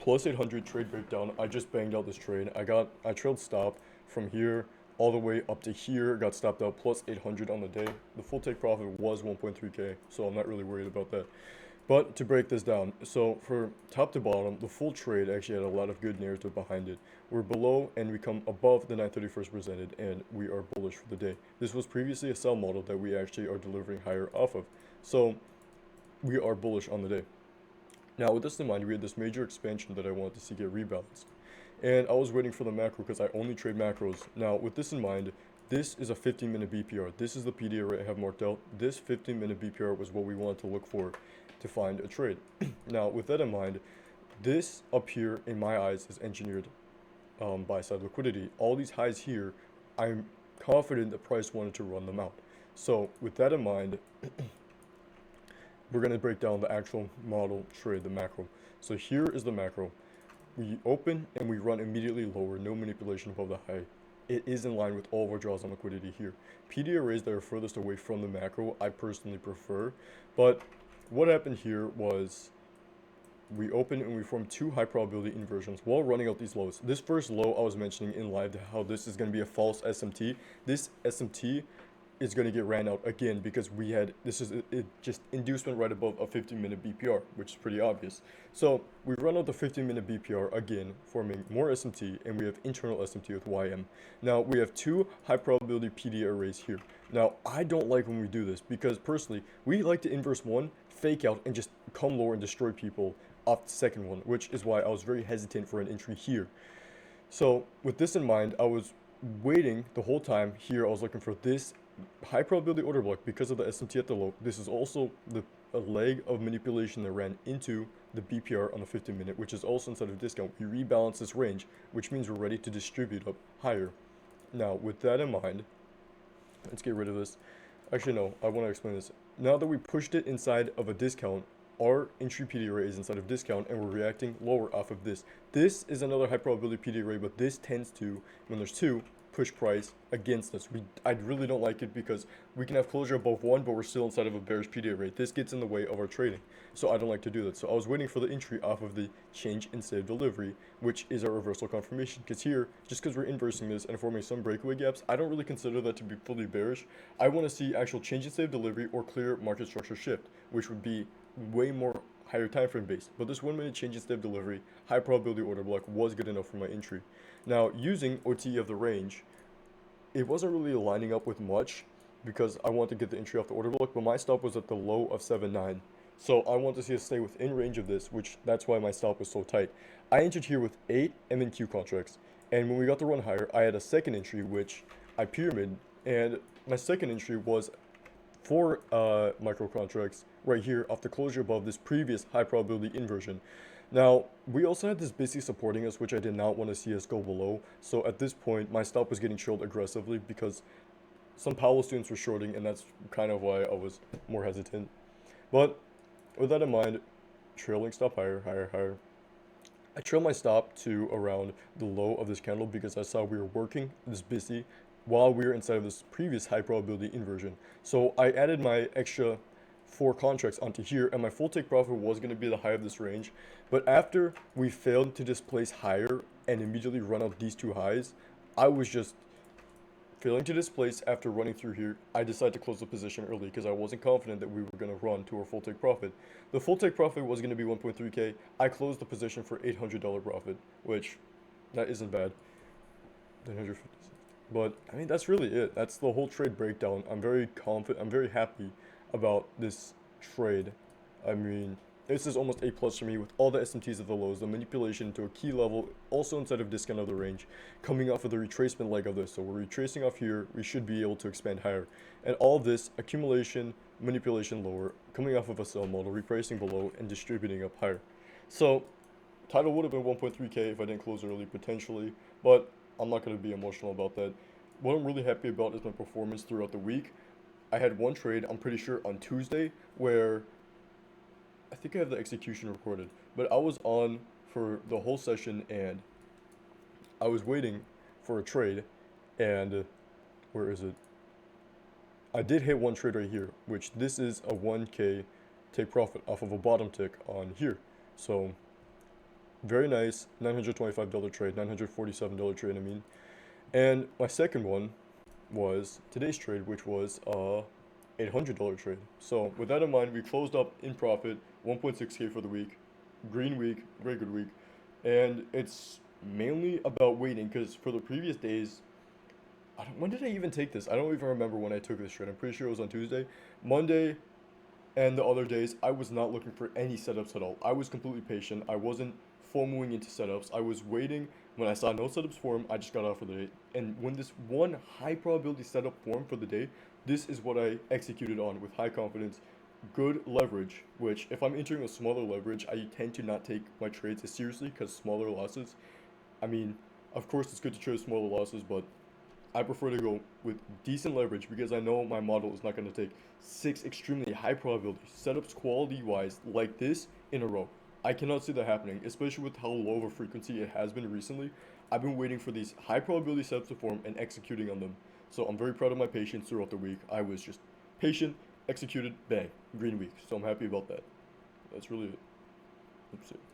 plus 800 trade breakdown. I just banged out this trade. I trailed stop from here all the way up to here, got stopped out plus 800 on the day. The full take profit was 1.3k, so I'm not really worried about that. But to break this down, so for top to bottom, the full trade actually had a lot of good narrative behind it. We're below and we come above the 931st presented, and we are bullish for the day. This was previously a sell model that we actually are delivering higher off of. So we are bullish on the day. Now, with this in mind, we had this major expansion that I wanted to see get rebalanced. And I was waiting for the macro because I only trade macros. Now, with this in mind, this is a 15-minute BPR. This is the PDA rate I have marked out. This 15-minute BPR was what we wanted to look for to find a trade. Now, with that in mind, this up here, in my eyes, is engineered buy-side liquidity. All these highs here, I'm confident the price wanted to run them out. So, with that in mind, we're going to break down the actual model trade, the macro. So here is the macro. We open and we run immediately lower, no manipulation above the high. It is in line with all of our draws on liquidity here. PDA arrays that are furthest away from the macro, I personally prefer. But what happened here was we opened and we formed two high probability inversions while running out these lows. This first low I was mentioning in live how this is going to be a false SMT. This SMT is going to get ran out again because we had this is it just inducement right above a 15-minute BPR, which is pretty obvious. So we run out the 15-minute BPR again, forming more SMT, and we have internal SMT with YM. Now we have two high probability PDA arrays here. Now I don't like when we do this because personally we like to inverse one, fake out, and just come lower and destroy people off the second one, which is why I was very hesitant for an entry here. So with this in mind, I was waiting the whole time here. I was looking for this high probability order block because of the SMT at the low. This is also a leg of manipulation that ran into the BPR on the 15-minute, which is also inside of discount. We rebalance this range, which means we're ready to distribute up higher. Now, with that in mind, let's get rid of this. Actually, no, I want to explain this. Now that we pushed it inside of a discount, our entry PD array is inside of discount, and we're reacting lower off of this. This is another high probability PD array, but this tends to, when there's two, push price against us. I really don't like it because we can have closure above one, but we're still inside of a bearish PDA rate. This gets in the way of our trading, so I don't like to do that. So I was waiting for the entry off of the change in state of delivery, which is our reversal confirmation. Because here, just because we're inversing this and forming some breakaway gaps, I don't really consider that to be fully bearish. I want to see actual change in state of delivery or clear market structure shift, which would be way more higher time frame based. But this 1 minute change in state of delivery, high probability order block was good enough for my entry. Now, using OT of the range, it wasn't really lining up with much because I wanted to get the entry off the order block, but my stop was at the low of 7.9. So I want to see us stay within range of this, which that's why my stop was so tight. I entered here with 8 MNQ contracts, and when we got to run higher, I had a second entry, which I pyramid, and my second entry was 4 micro contracts right here off the closure above this previous high probability inversion. Now, we also had this busy supporting us, which I did not want to see us go below. So at this point, my stop was getting trailed aggressively because some Powell students were shorting, and that's kind of why I was more hesitant. But with that in mind, trailing stop higher, higher, higher. I trailed my stop to around the low of this candle because I saw we were working this busy while we were inside of this previous high probability inversion. So I added my extra 4 contracts onto here, and my full take profit was going to be the high of this range. But after we failed to displace higher and immediately run out these two highs, I was just failing to displace after running through here. I decided to close the position early because I wasn't confident that we were going to run to our full take profit. The full take profit was going to be 1.3k. I closed the position for $800 profit, which that isn't bad. 956. But I mean, that's really it. That's the whole trade breakdown. I'm very confident. I'm very happy about this trade. I mean, this is almost A plus for me with all the SMTs of the lows, the manipulation to a key level, also inside of discount of the range, coming off of the retracement leg of this. So we're retracing off here, we should be able to expand higher. And all of this, accumulation, manipulation lower, coming off of a sell model, repricing below, and distributing up higher. So title would have been 1.3k if I didn't close early, potentially, but I'm not going to be emotional about that. What I'm really happy about is my performance throughout the week. I had one trade, I'm pretty sure, on Tuesday, where I think I have the execution recorded, but I was on for the whole session, and I was waiting for a trade, and where is it? I did hit one trade right here, which this is a 1k take profit off of a bottom tick on here. So Very nice, $925 trade, $947 trade, I mean. And my second one was today's trade, which was $800 trade. So with that in mind, we closed up in profit, 1.6K for the week. Green week, very good week. And it's mainly about waiting because for the previous days, when did I even take this? I don't even remember when I took this trade. I'm pretty sure it was on Tuesday. Monday and the other days, I was not looking for any setups at all. I was completely patient. I wasn't FOMOing into setups. I was waiting. When I saw no setups form, I just got out for the day. And when this one high probability setup formed for the day, this is what I executed on with high confidence. Good leverage, which if I'm entering a smaller leverage, I tend to not take my trades as seriously because smaller losses. I mean, of course, it's good to trade smaller losses, but I prefer to go with decent leverage because I know my model is not going to take six extremely high probability setups quality wise like this in a row. I cannot see that happening, especially with how low of a frequency it has been recently. I've been waiting for these high probability setups to form and executing on them. So I'm very proud of my patience throughout the week. I was just patient, executed, bang, green week. So I'm happy about that. That's really it. Let's see.